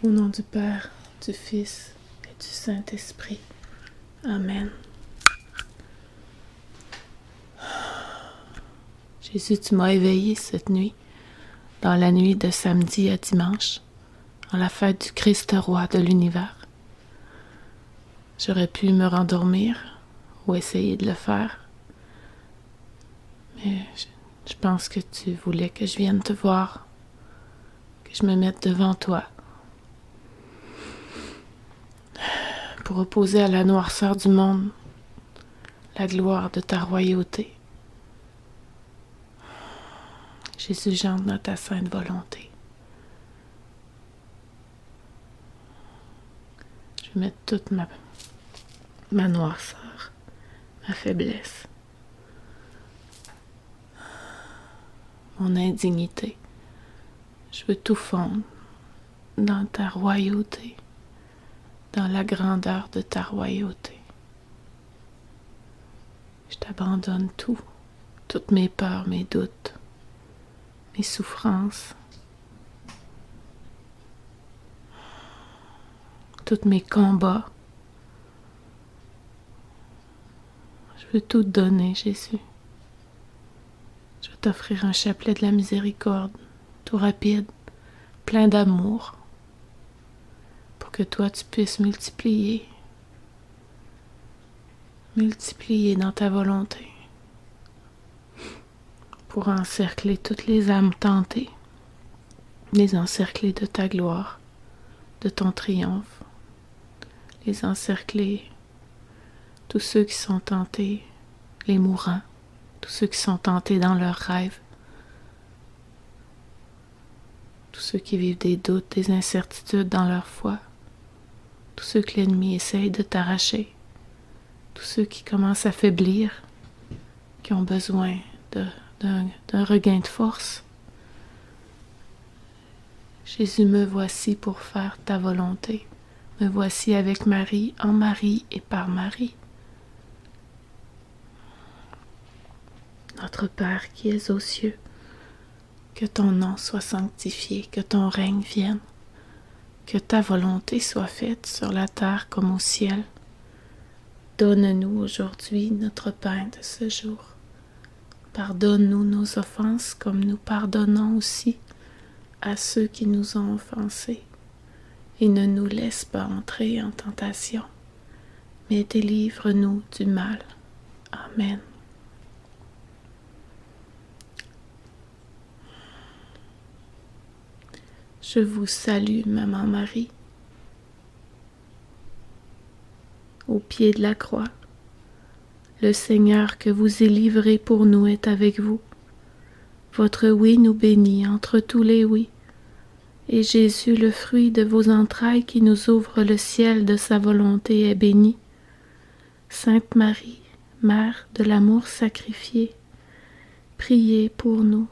Au nom du Père, du Fils et du Saint-Esprit. Amen. Jésus, tu m'as éveillé cette nuit, dans la nuit de samedi à dimanche, en la fête du Christ roi de l'univers. J'aurais pu me rendormir ou essayer de le faire, mais je pense que tu voulais que je vienne te voir, que je me mette devant toi, pour opposer à la noirceur du monde la gloire de ta royauté. Jésus, j'entre dans ta sainte volonté. Je vais mettre toute ma noirceur, ma faiblesse, mon indignité. Je veux tout fondre dans ta royauté, dans la grandeur de ta royauté. Je t'abandonne tout, toutes mes peurs, mes doutes, mes souffrances, tous mes combats. Je veux tout te donner, Jésus. Je veux t'offrir un chapelet de la miséricorde, tout rapide, plein d'amour, pour que toi tu puisses multiplier dans ta volonté, pour encercler toutes les âmes tentées, les encercler de ta gloire, de ton triomphe, les encercler, tous ceux qui sont tentés, les mourants, tous ceux qui sont tentés dans leurs rêves, tous ceux qui vivent des doutes, des incertitudes dans leur foi, tous ceux que l'ennemi essaye de t'arracher, tous ceux qui commencent à faiblir, qui ont besoin d'un regain de force. Jésus, me voici pour faire ta volonté. Me voici avec Marie, en Marie et par Marie. Notre Père qui es aux cieux, que ton nom soit sanctifié, que ton règne vienne, que ta volonté soit faite sur la terre comme au ciel. Donne-nous aujourd'hui notre pain de ce jour. Pardonne-nous nos offenses comme nous pardonnons aussi à ceux qui nous ont offensés. Et ne nous laisse pas entrer en tentation, mais délivre-nous du mal. Amen. Je vous salue, Maman Marie. Au pied de la croix, le Seigneur que vous est livré pour nous est avec vous. Votre oui nous bénit entre tous les oui. Et Jésus, le fruit de vos entrailles qui nous ouvre le ciel de sa volonté, est béni. Sainte Marie, Mère de l'amour sacrifié, priez pour nous,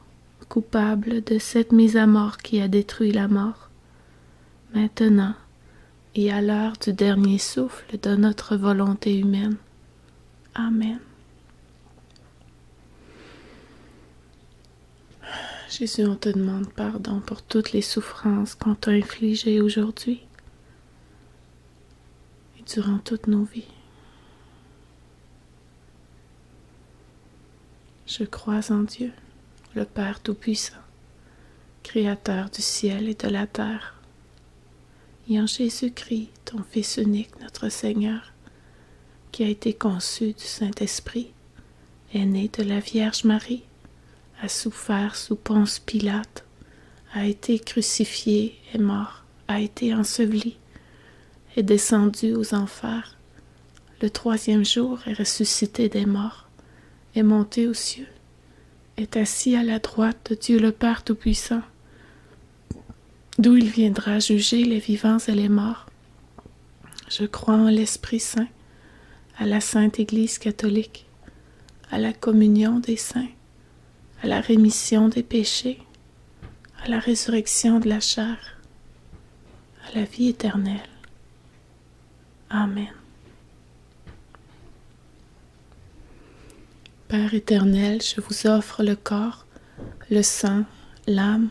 coupables de cette mise à mort qui a détruit la mort, maintenant et à l'heure du dernier souffle de notre volonté humaine. Amen. Jésus, on te demande pardon pour toutes les souffrances qu'on t'a infligées aujourd'hui et durant toutes nos vies. Je crois en Dieu, le Père Tout-Puissant, Créateur du ciel et de la terre, et en Jésus-Christ, ton Fils unique, notre Seigneur, qui a été conçu du Saint-Esprit, est né de la Vierge Marie, a souffert sous Ponce Pilate, a été crucifié, est mort, a été enseveli, est descendu aux enfers, le troisième jour est ressuscité des morts, est monté aux cieux, est assis à la droite de Dieu le Père Tout-Puissant, d'où il viendra juger les vivants et les morts. Je crois en l'Esprit Saint, à la Sainte Église catholique, à la communion des saints, à la rémission des péchés, à la résurrection de la chair, à la vie éternelle. Amen. Père éternel, je vous offre le corps, le sang, l'âme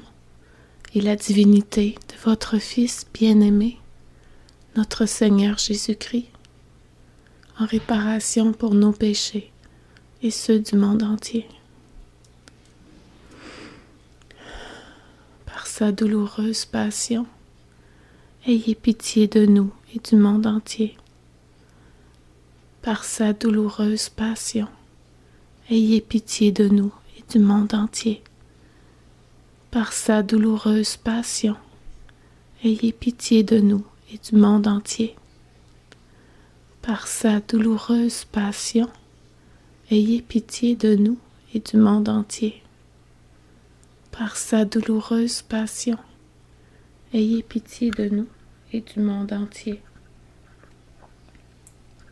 et la divinité de votre Fils bien-aimé, notre Seigneur Jésus-Christ, en réparation pour nos péchés et ceux du monde entier. Par sa douloureuse passion, ayez pitié de nous et du monde entier. Par sa douloureuse passion, ayez pitié de nous et du monde entier. Par sa douloureuse passion, ayez pitié de nous et du monde entier. Par sa douloureuse passion, ayez pitié de nous et du monde entier. Par sa douloureuse passion, ayez pitié de nous et du monde entier.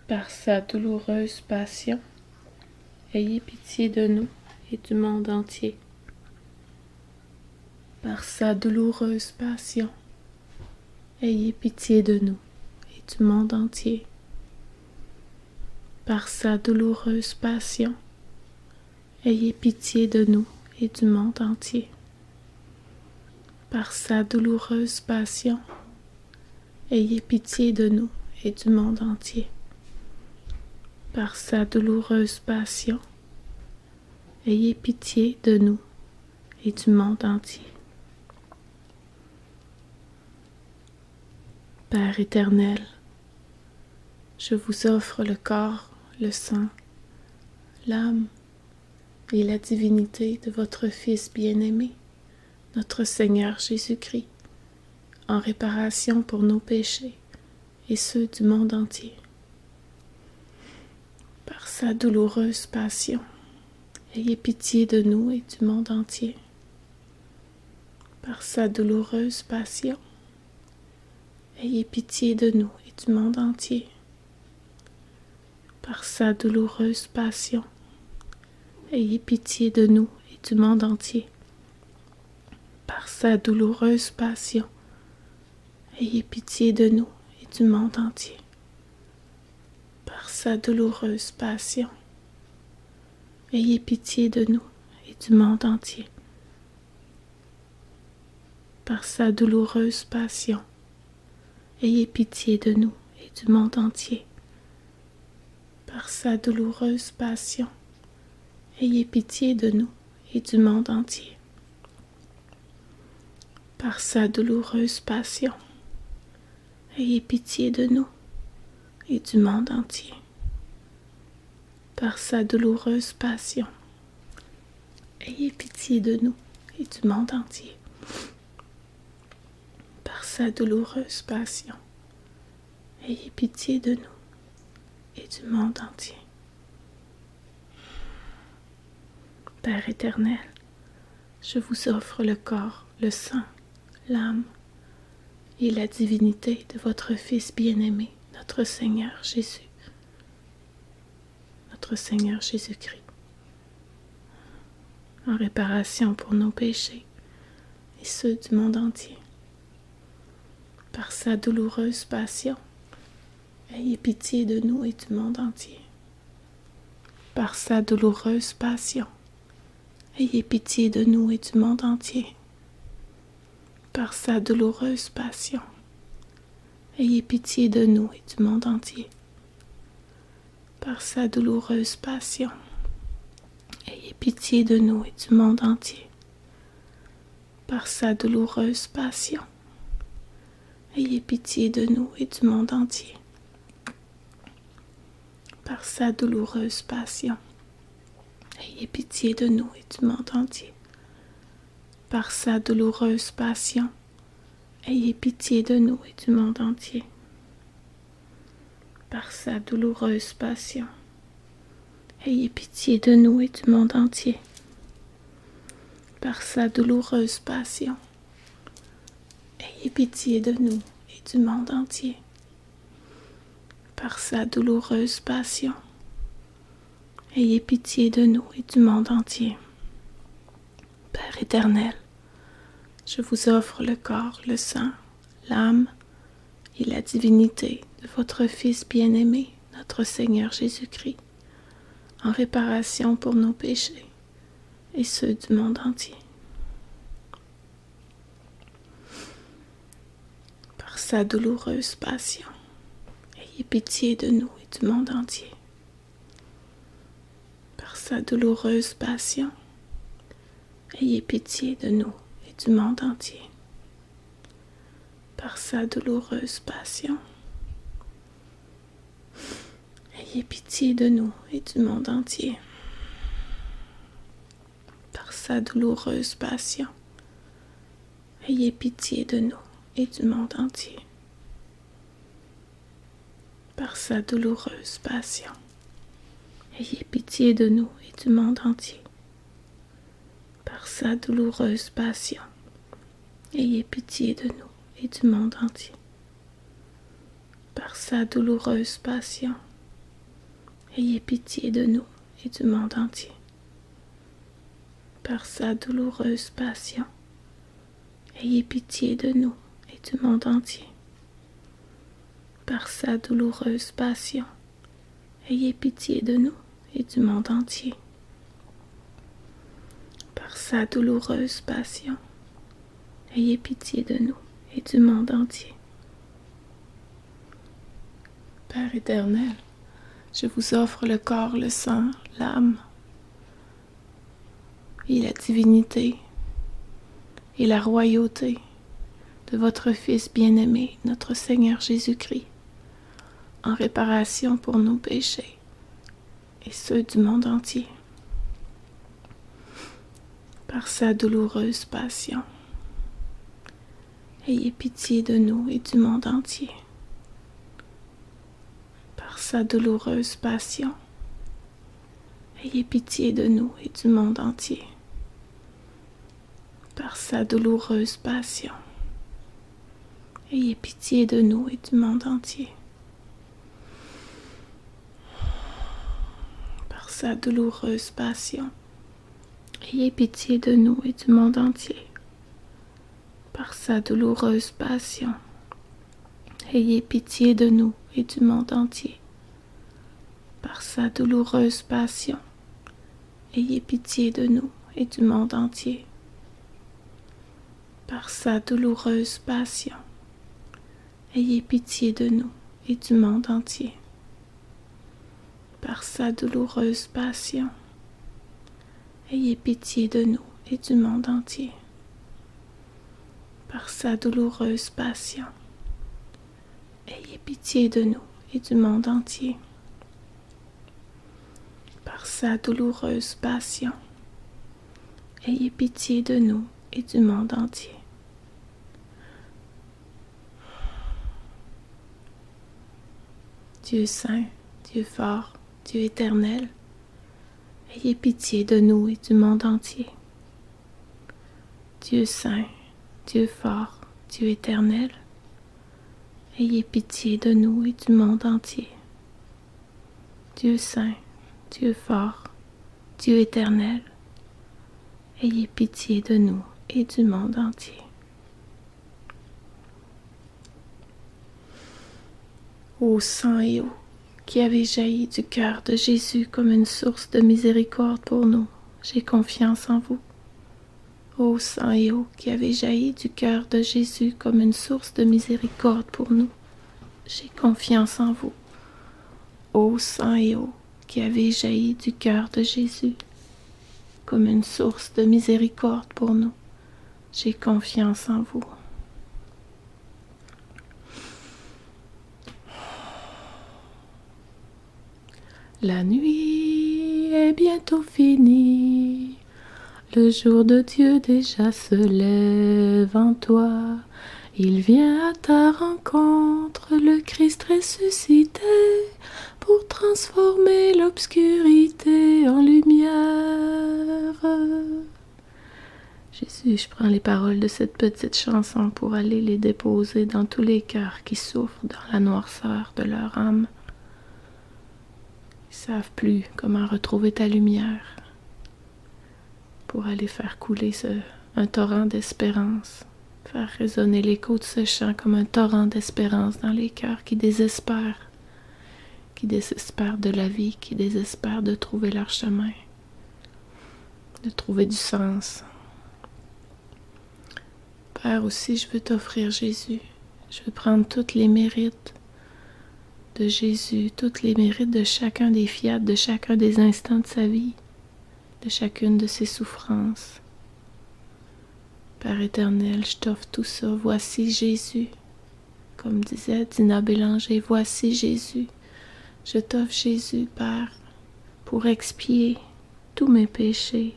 Par sa douloureuse passion, ayez pitié de nous et du monde entier. Par sa douloureuse passion, ayez pitié de nous et du monde entier. Par sa douloureuse passion, ayez pitié de nous et du monde entier. Par sa douloureuse passion, ayez pitié de nous et du monde entier. Par sa douloureuse passion, ayez pitié de nous et du monde entier. Père éternel, je vous offre le corps, le sang, l'âme et la divinité de votre Fils bien-aimé, notre Seigneur Jésus-Christ, en réparation pour nos péchés et ceux du monde entier. Par sa douloureuse passion, ayez pitié de nous et du monde entier. Par sa douloureuse passion, ayez pitié de nous et du monde entier. Par sa douloureuse passion, ayez pitié de nous et du monde entier. Par sa douloureuse passion, ayez pitié de nous et du monde entier. Par sa douloureuse passion, ayez pitié de nous et du monde entier. Par sa douloureuse passion, ayez pitié de nous et du monde entier. Par sa douloureuse passion, ayez pitié de nous et du monde entier. Par sa douloureuse passion, ayez pitié de nous et du monde entier. Par sa douloureuse passion, ayez pitié de nous et du monde entier. Par sa douloureuse passion, ayez pitié de nous et du monde entier. Père éternel, je vous offre le corps, le sang, l'âme et la divinité de votre Fils bien-aimé, notre Seigneur Jésus, notre Seigneur Jésus-Christ, en réparation pour nos péchés et ceux du monde entier. Par sa douloureuse passion, ayez pitié de nous et du monde entier. Par sa douloureuse passion, ayez pitié de nous et du monde entier. Par sa douloureuse passion, ayez pitié de nous et du monde entier. Par sa douloureuse passion, ayez pitié de nous et du monde entier. Par sa douloureuse passion, ayez pitié de nous et du monde entier. Par sa douloureuse passion, ayez pitié de nous et du monde entier. Par sa douloureuse passion, ayez pitié de nous et du monde entier. Par sa douloureuse passion, ayez pitié de nous et du monde entier. Par sa douloureuse passion, ayez pitié de nous et du monde entier. Par sa douloureuse passion, ayez pitié de nous et du monde entier. Père éternel, je vous offre le corps, le sang, l'âme et la divinité de votre Fils bien-aimé, notre Seigneur Jésus-Christ, en réparation pour nos péchés et ceux du monde entier. sa douloureuse passion, ayez pitié de nous et du monde entier. Par sa douloureuse passion, ayez pitié de nous et du monde entier. Par sa douloureuse passion, ayez pitié de nous et du monde entier. Par sa douloureuse passion, ayez pitié de nous et du monde entier. Par sa douloureuse passion, ayez pitié de nous et du monde entier. Par sa douloureuse passion, ayez pitié de nous et du monde entier. Par sa douloureuse passion, ayez pitié de nous et du monde entier. Par sa douloureuse passion, ayez pitié de nous et du monde entier. Par sa douloureuse passion, ayez pitié de nous et du monde entier. Par sa douloureuse passion, ayez pitié de nous et du monde entier. Père éternel, je vous offre le corps, le sang, l'âme et la divinité et la royauté de votre Fils bien-aimé, notre Seigneur Jésus-Christ, en réparation pour nos péchés et ceux du monde entier. Par sa douloureuse passion, ayez pitié de nous et du monde entier. Par sa douloureuse passion, ayez pitié de nous et du monde entier. Par sa douloureuse passion, ayez pitié de nous et du monde entier. Par sa douloureuse passion, ayez pitié de nous et du monde entier. Par sa douloureuse passion, ayez pitié de nous et du monde entier. Par sa douloureuse passion, ayez pitié de nous et du monde entier. Par sa douloureuse passion, ayez pitié de nous et du monde entier. Par sa douloureuse passion, ayez pitié de nous et du monde entier. Par sa douloureuse passion, ayez pitié de nous et du monde entier. Par sa douloureuse passion, ayez pitié de nous et du monde entier. Dieu saint, Dieu fort, Dieu éternel, ayez pitié de nous et du monde entier. Dieu saint, Dieu fort, Dieu éternel, ayez pitié de nous et du monde entier. Dieu saint, Dieu fort, Dieu éternel, ayez pitié de nous et du monde entier. Ô sang et eau qui avez jailli du cœur de Jésus comme une source de miséricorde pour nous, j'ai confiance en vous. Ô sang et eau qui avez jailli du cœur de Jésus comme une source de miséricorde pour nous, j'ai confiance en vous. Ô sang et eau qui avez jailli du cœur de Jésus comme une source de miséricorde pour nous, j'ai confiance en vous. La nuit est bientôt finie, le jour de Dieu déjà se lève en toi. Il vient à ta rencontre, le Christ ressuscité, pour transformer l'obscurité en lumière. Jésus, je prends les paroles de cette petite chanson pour aller les déposer dans tous les cœurs qui souffrent dans la noirceur de leur âme. Ils ne savent plus comment retrouver ta lumière pour aller faire couler un torrent d'espérance, faire résonner l'écho de ce chant comme un torrent d'espérance dans les cœurs qui désespèrent de la vie, qui désespèrent de trouver leur chemin, de trouver du sens. Père, aussi, je veux t'offrir Jésus. Je veux prendre tous les mérites de Jésus, tous les mérites de chacun des fiats, de chacun des instants de sa vie, de chacune de ses souffrances. Père éternel, je t'offre tout ça. Voici Jésus. Comme disait Dina Bélanger, voici Jésus. Je t'offre Jésus, Père, pour expier tous mes péchés,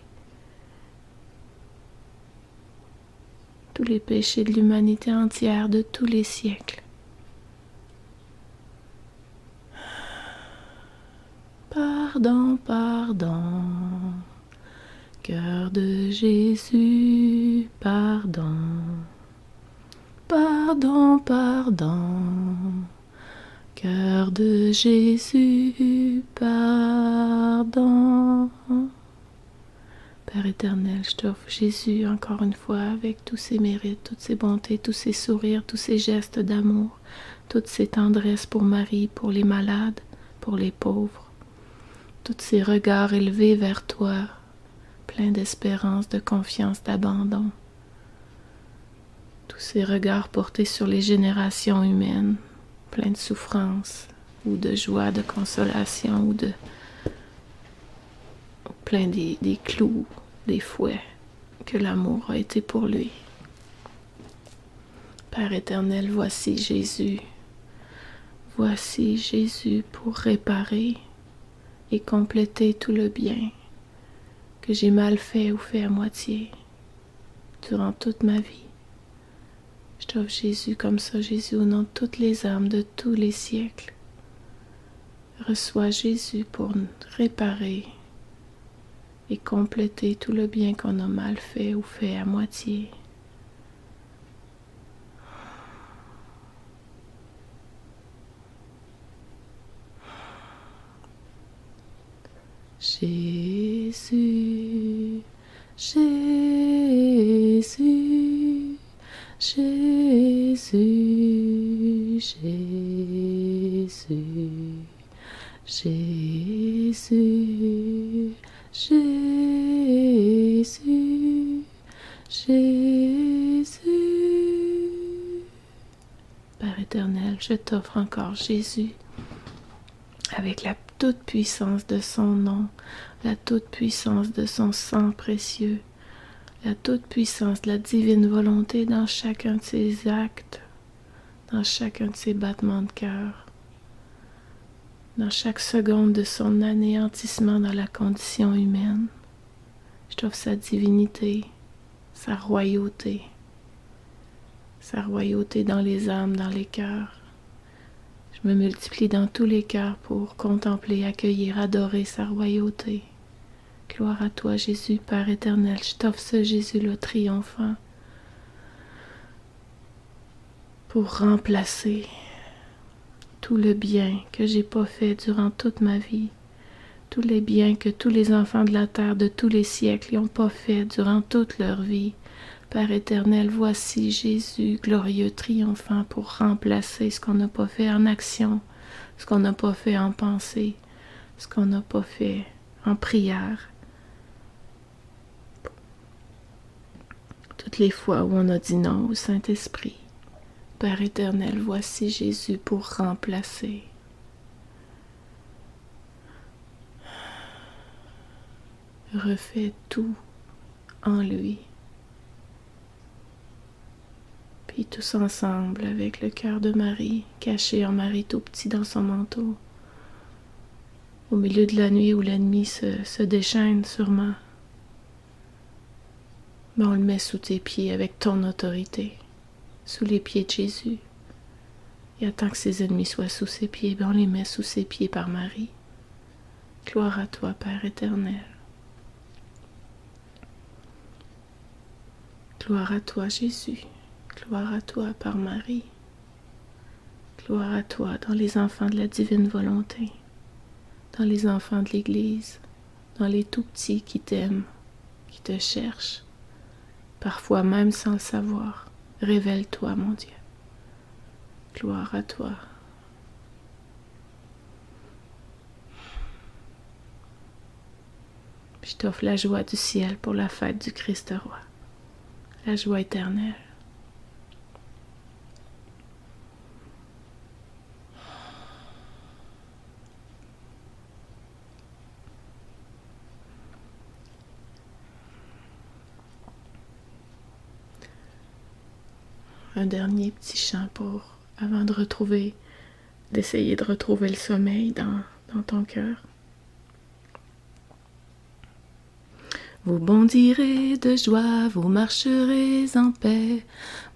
tous les péchés de l'humanité entière de tous les siècles. Pardon, pardon, cœur de Jésus, pardon. Pardon, pardon, cœur de Jésus, pardon. Père éternel, je t'offre Jésus encore une fois avec tous ses mérites, toutes ses bontés, tous ses sourires, tous ses gestes d'amour, toutes ses tendresses pour Marie, pour les malades, pour les pauvres, tous ses regards élevés vers toi, pleins d'espérance, de confiance, d'abandon. Tous ces regards portés sur les générations humaines, pleins de souffrance, ou de joie, de consolation, ou plein des clous, des fouets que l'amour a été pour lui. Père éternel, voici Jésus. Voici Jésus pour réparer et compléter tout le bien que j'ai mal fait ou fait à moitié durant toute ma vie. Je t'offre Jésus comme ça, Jésus, au nom de toutes les âmes de tous les siècles. Reçois Jésus pour réparer et compléter tout le bien qu'on a mal fait ou fait à moitié. Jésus, Jésus, Jésus, Jésus, Jésus, Jésus, Jésus. Père éternel, je t'offre encore Jésus avec la toute puissance de son nom, la toute puissance de son sang précieux, la toute puissance de la divine volonté dans chacun de ses actes, dans chacun de ses battements de cœur, dans chaque seconde de son anéantissement dans la condition humaine. Je t'offre sa divinité, sa royauté dans les âmes, dans les cœurs. Je me multiplie dans tous les cœurs pour contempler, accueillir, adorer sa royauté. Gloire à toi, Jésus, Père éternel. Je t'offre ce Jésus-là triomphant pour remplacer tout le bien que j'ai pas fait durant toute ma vie, tous les biens que tous les enfants de la terre de tous les siècles n'ont pas fait durant toute leur vie. Père éternel, voici Jésus, glorieux, triomphant, pour remplacer ce qu'on n'a pas fait en action, ce qu'on n'a pas fait en pensée, ce qu'on n'a pas fait en prière. Toutes les fois où on a dit non au Saint-Esprit, Père éternel, voici Jésus pour remplacer. Refais tout en lui. Puis tous ensemble, avec le cœur de Marie, caché en Marie tout petit dans son manteau, au milieu de la nuit où l'ennemi se déchaîne sûrement, mais on le met sous tes pieds avec ton autorité, sous les pieds de Jésus. Et attend que ses ennemis soient sous ses pieds, on les met sous ses pieds par Marie. Gloire à toi, Père éternel. Gloire à toi, Jésus. Gloire à toi par Marie. Gloire à toi dans les enfants de la divine volonté, dans les enfants de l'Église, dans les tout-petits qui t'aiment, qui te cherchent, parfois même sans le savoir. Révèle-toi, mon Dieu. Gloire à toi. Je t'offre la joie du ciel pour la fête du Christ roi, la joie éternelle. un dernier petit chant avant d'essayer de retrouver le sommeil dans ton cœur. Vous bondirez de joie, vous marcherez en paix,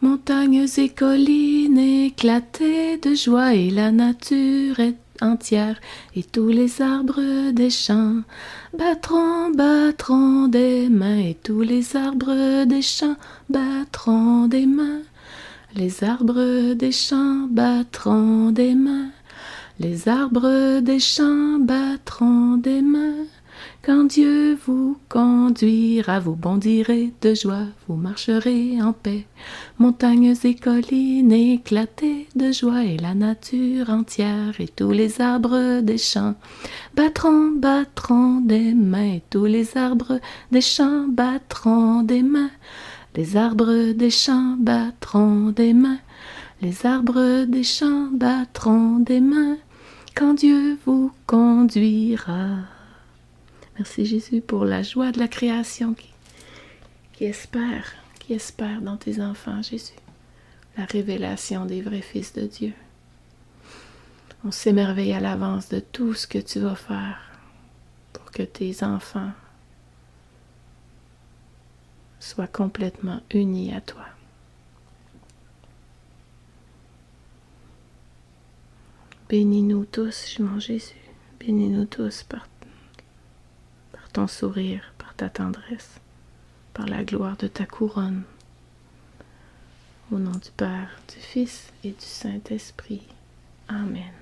montagnes et collines éclatées de joie, et la nature est entière, et tous les arbres des champs battront des mains, et tous les arbres des champs battront des mains. Les arbres des champs battront des mains, les arbres des champs battront des mains. Quand Dieu vous conduira, vous bondirez de joie, vous marcherez en paix. Montagnes et collines éclatées de joie, et la nature entière, et tous les arbres des champs battront des mains, et tous les arbres des champs battront des mains. Les arbres des champs battront des mains, les arbres des champs battront des mains, quand Dieu vous conduira. Merci Jésus pour la joie de la création qui espère dans tes enfants, Jésus. La révélation des vrais fils de Dieu. On s'émerveille à l'avance de tout ce que tu vas faire pour que tes enfants soient complètement unis à toi. Bénis-nous tous, mon Jésus. Bénis-nous tous par ton sourire, par ta tendresse, par la gloire de ta couronne. Au nom du Père, du Fils et du Saint-Esprit. Amen.